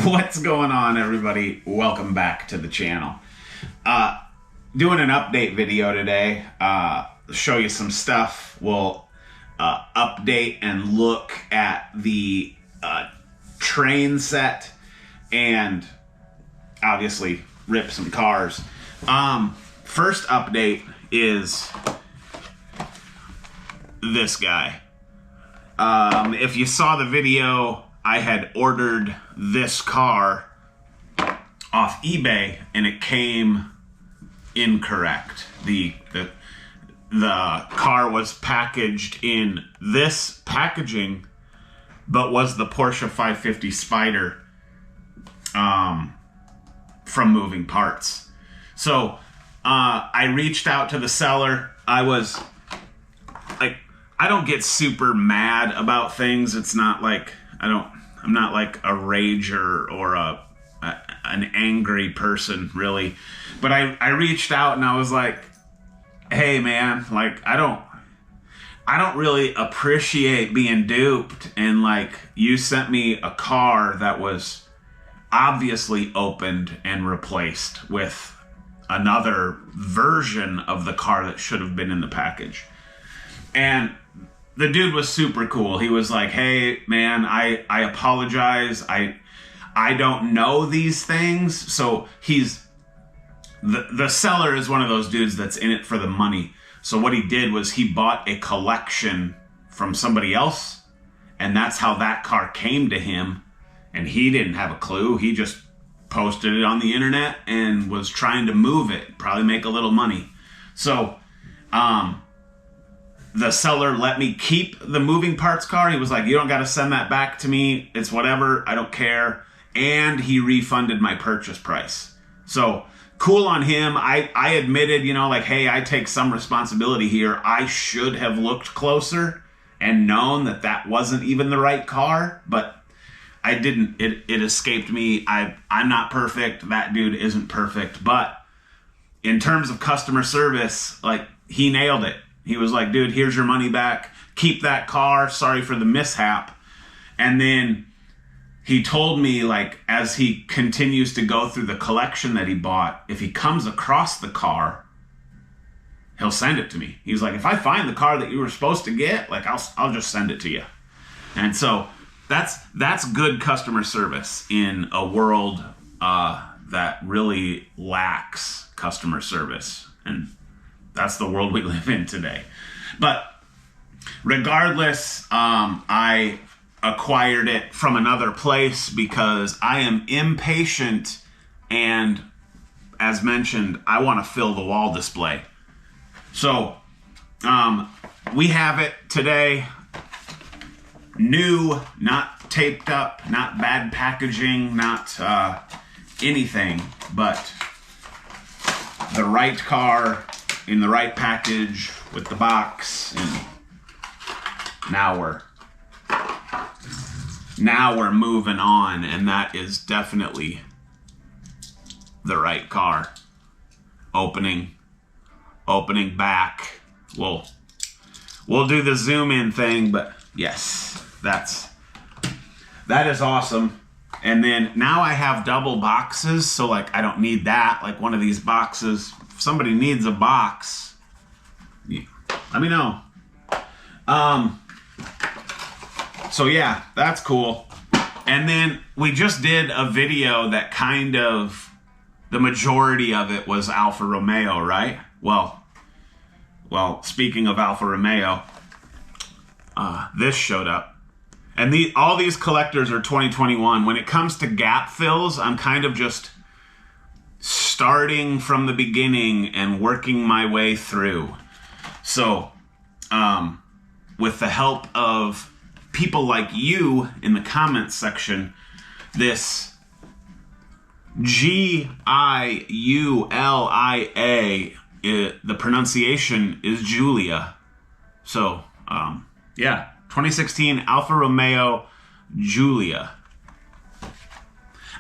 What's going on, everybody? Welcome back to the channel. Doing an update video today. Show you some stuff. We'll update and look at the train set and obviously rip some cars. First update is this guy. If you saw the video, I had ordered this car off eBay and it came incorrect. The car was packaged in this packaging, but was the Porsche 550 Spider from Moving Parts. So I reached out to the seller. I was like, I don't get super mad about things. It's not like I'm not like a rager or an angry person, really. But I reached out and I was like, hey man, like I don't really appreciate being duped, and like you sent me a car that was obviously opened and replaced with another version of the car that should have been in the package. And the dude was super cool. He was like, hey man, I apologize. I don't know these things. So the seller is one of those dudes that's in it for the money. So what he did was he bought a collection from somebody else, and that's how that car came to him. And he didn't have a clue. He just posted it on the internet and was trying to move it, probably make a little money. So, the seller let me keep the Moving Parts car. He was like, you don't got to send that back to me. It's whatever. I don't care. And he refunded my purchase price. So cool on him. I admitted, like, hey, I take some responsibility here. I should have looked closer and known that that wasn't even the right car, but I didn't. It escaped me. I'm not perfect. That dude isn't perfect. But in terms of customer service, like, he nailed it. He was like, dude, here's your money back. Keep that car. Sorry for the mishap. And then he told me, like, as he continues to go through the collection that he bought, if he comes across the car, he'll send it to me. He's like, if I find the car that you were supposed to get, like, I'll just send it to you. And so that's good customer service in a world that really lacks customer service. And that's the world we live in today. But regardless, I acquired it from another place because I am impatient, and as mentioned, I want to fill the wall display. So we have it today. New, not taped up, not bad packaging, not anything, but the right car in the right package with the box. And now we're moving on, and that is definitely the right car. Opening back. We'll do the zoom in thing, but yes, that is awesome. And then now I have double boxes, so like I don't need that. Like one of these boxes, if somebody needs a box, let me know. So yeah, that's cool. And then we just did a video that kind of, the majority of it was Alfa Romeo, right? Well, speaking of Alfa Romeo, this showed up. And all these collectors are 2021. When it comes to gap fills, I'm kind of just starting from the beginning and working my way through. So, with the help of people like you in the comments section, this Giulia, the pronunciation is Giulia. So, yeah, 2016 Alfa Romeo Giulia.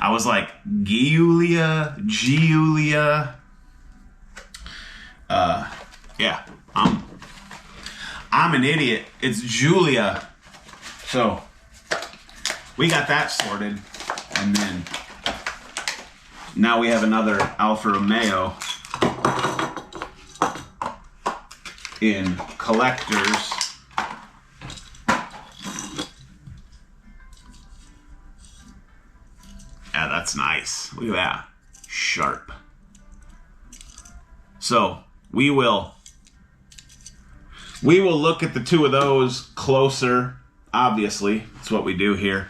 I was like, Giulia. Yeah, I'm an idiot. It's Giulia. So we got that sorted. And then now we have another Alfa Romeo in collectors. Yeah, that's nice. Look at that. Sharp. So we will look at the two of those closer. Obviously, that's what we do here.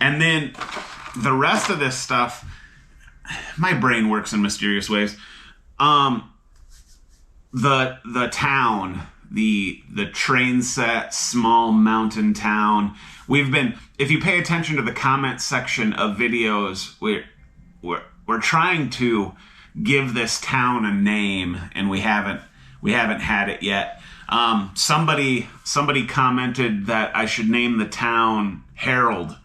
And then the rest of this stuff, my brain works in mysterious ways. The town, the train set, small mountain town. We've been, if you pay attention to the comment section of videos, we're trying to give this town a name, and we haven't had it yet. Somebody commented that I should name the town Harold,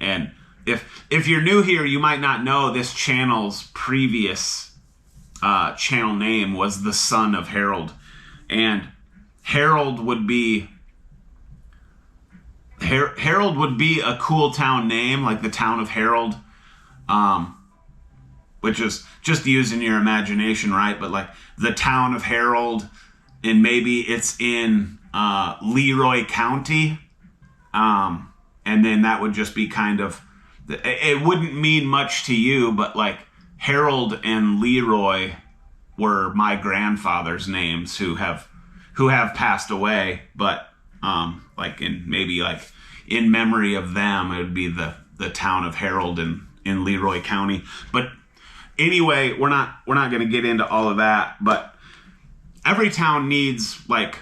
and if you're new here, you might not know this channel's previous channel name was the Son of Harold, and Harold would be a cool town name, like the town of Harold, which is just using your imagination, right? But like the town of Harold, and maybe it's in Leroy County, and then that would just be kind of, it wouldn't mean much to you, but like Harold and Leroy were my grandfather's names who have passed away, but like in memory of them, it would be the town of Harold in Leroy County. But anyway, we're not going to get into all of that, but every town needs like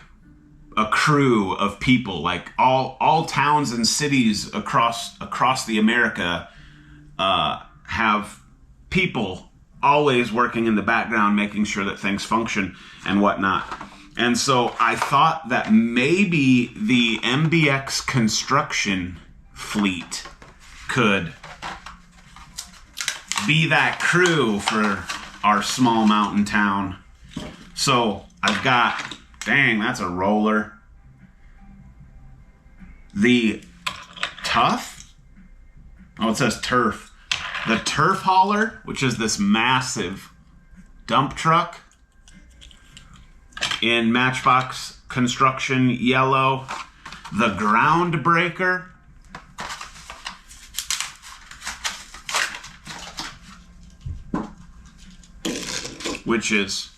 a crew of people. Like all towns and cities across the America have people always working in the background, making sure that things function and whatnot. And so I thought that maybe the MBX construction fleet could be that crew for our small mountain town. So I've got, dang, that's a roller. The Tough? Oh, it says Turf. The Turf Hauler, which is this massive dump truck in Matchbox construction yellow. The Groundbreaker. Which is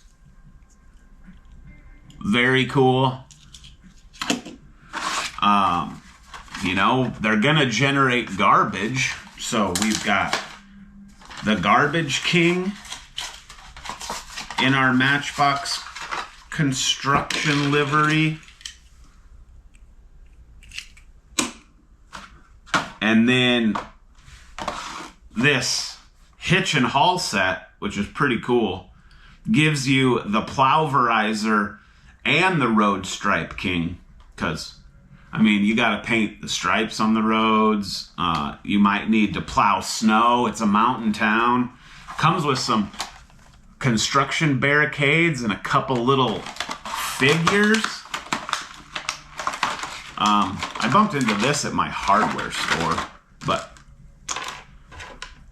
very cool. You know, they're gonna generate garbage, so we've got the Garbage King in our Matchbox construction livery. And then this hitch and haul set, which is pretty cool, gives you the Plowverizer and the Road Stripe King, because I mean, you got to paint the stripes on the roads. You might need to plow snow. It's a mountain town. Comes with some construction barricades and a couple little figures. I bumped into this at my hardware store, but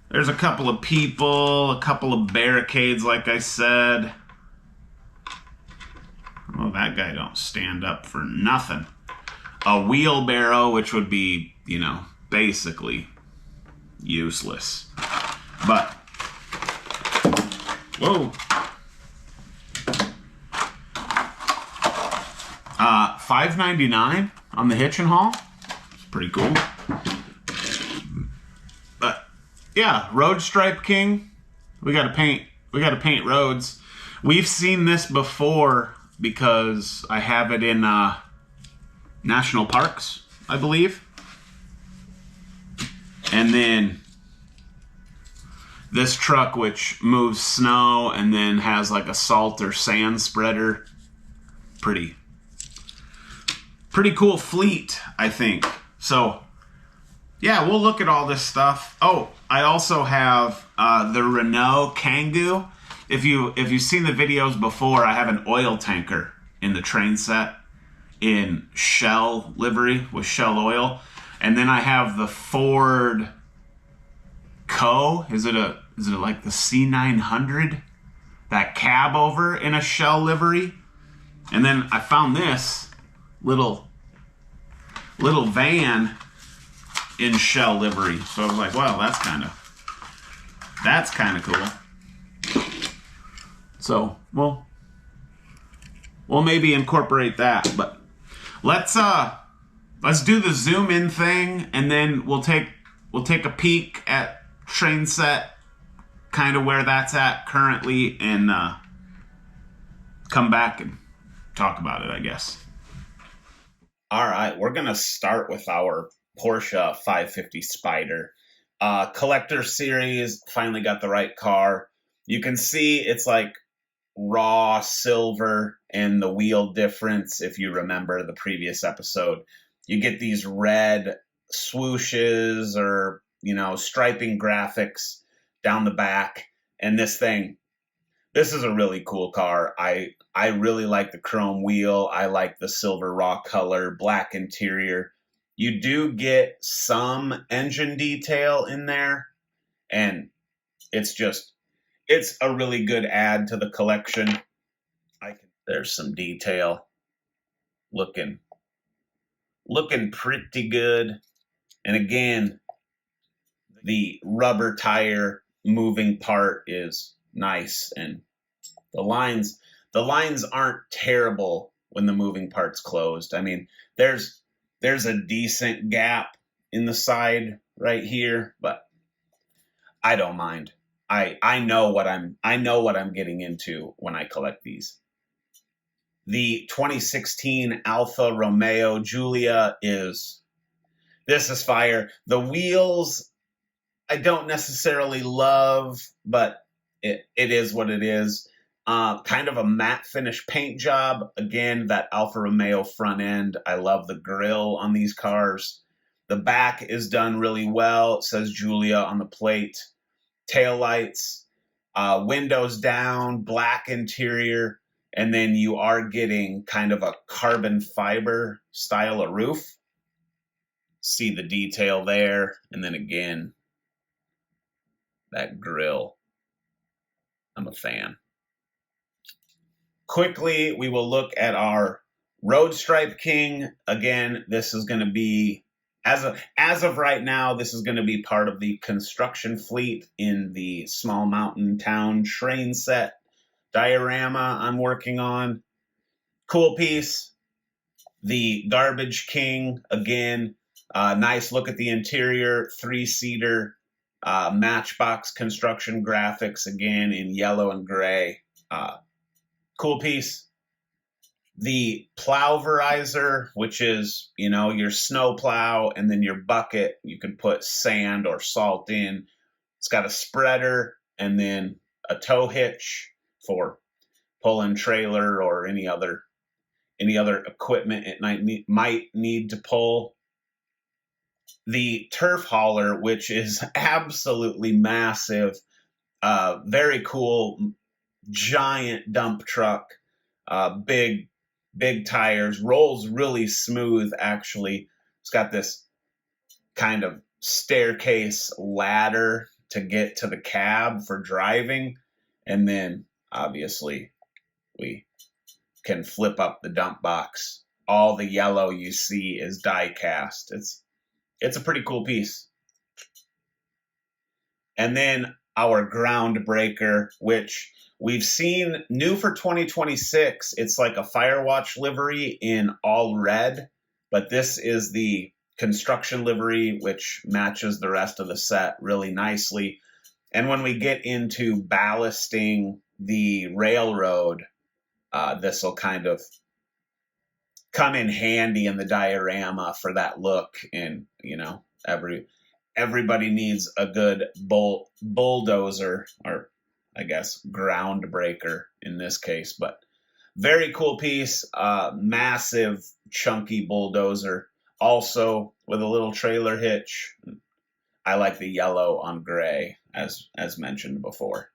there's a couple of people, a couple of barricades, like I said. Oh, that guy don't stand up for nothing. A wheelbarrow, which would be, you know, basically useless. But, whoa. $5.99 on the hitch and haul. It's pretty cool. But yeah, Road Stripe King. We gotta paint roads. We've seen this before because I have it in national parks, I believe. And then this truck, which moves snow and then has like a salt or sand spreader. Pretty cool fleet, I think. So yeah, we'll look at all this stuff. Oh, I also have the Renault Kangoo. If you've seen the videos before, I have an oil tanker in the train set in Shell livery with Shell oil. And then I have the Ford Is it like the C900? That cab over in a shell livery. And then I found this little van in shell livery. So I was like, wow, that's kind of cool. So we'll maybe incorporate that. But let's do the zoom in thing, and then we'll take a peek at train set, kind of where that's at currently, and come back and talk about it, I guess. All right, we're going to start with our Porsche 550 Spider. Collector series, finally got the right car. You can see it's like raw silver, and the wheel difference, if you remember the previous episode. You get these red swooshes or, striping graphics down the back. And this is a really cool car. I really like the chrome wheel. I like the silver raw color, black interior. You do get some engine detail in there, and it's a really good add to the collection. There's some detail looking pretty good. And again, the rubber tire moving part is nice, and the lines aren't terrible when the moving part's closed. I mean, there's a decent gap in the side right here, but I don't mind. I know what I'm getting into when I collect these. The 2016 Alfa Romeo Giulia is fire. The wheels I don't necessarily love, but it is what it is. Kind of a matte finish paint job. Again, that Alfa Romeo front end. I love the grille on these cars. The back is done really well. It says Giulia on the plate. Taillights, windows down, black interior, and then you are getting kind of a carbon fiber style of roof. See the detail there, and then again, that grille. I'm a fan. Quickly, we will look at our Road Stripe King. Again, this is going to be, as of right now, this is going to be part of the construction fleet in the Small Mountain Town train set diorama I'm working on. Cool piece. The Garbage King, again, nice look at the interior, 3-seater, Matchbox construction graphics, again, in yellow and gray. Cool piece. The Plowverizer, which is, your snow plow, and then your bucket, you can put sand or salt in. It's got a spreader and then a tow hitch for pulling trailer or any other equipment it might need to pull. The turf hauler, which is absolutely massive, very cool, giant dump truck, big tires, rolls really smooth, actually. It's got this kind of staircase ladder to get to the cab for driving, and then obviously we can flip up the dump box. All the yellow you see is die cast. It's a pretty cool piece. And then our Groundbreaker, which we've seen new for 2026. It's like a Firewatch livery in all red, but this is the construction livery, which matches the rest of the set really nicely. And when we get into ballasting the railroad, this will kind of come in handy in the diorama for that look. And, everybody needs a good bulldozer, or I guess groundbreaker in this case, but very cool piece, massive chunky bulldozer, also with a little trailer hitch. I like the yellow on gray, as mentioned before.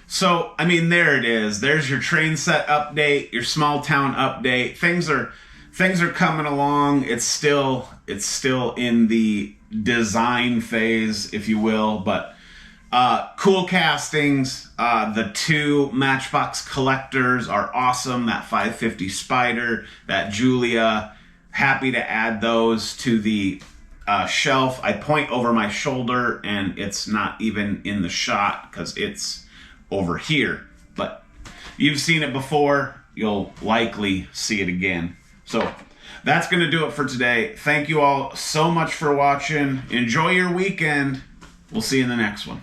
So, I mean, there it is. There's your train set update, your small town update. Things are coming along. It's still in the design phase, if you will, but cool castings. The 2 Matchbox collectors are awesome. That 550 Spider, that Julia. Happy to add those to the shelf. I point over my shoulder and it's not even in the shot because it's over here. But you've seen it before. You'll likely see it again. So that's going to do it for today. Thank you all so much for watching. Enjoy your weekend. We'll see you in the next one.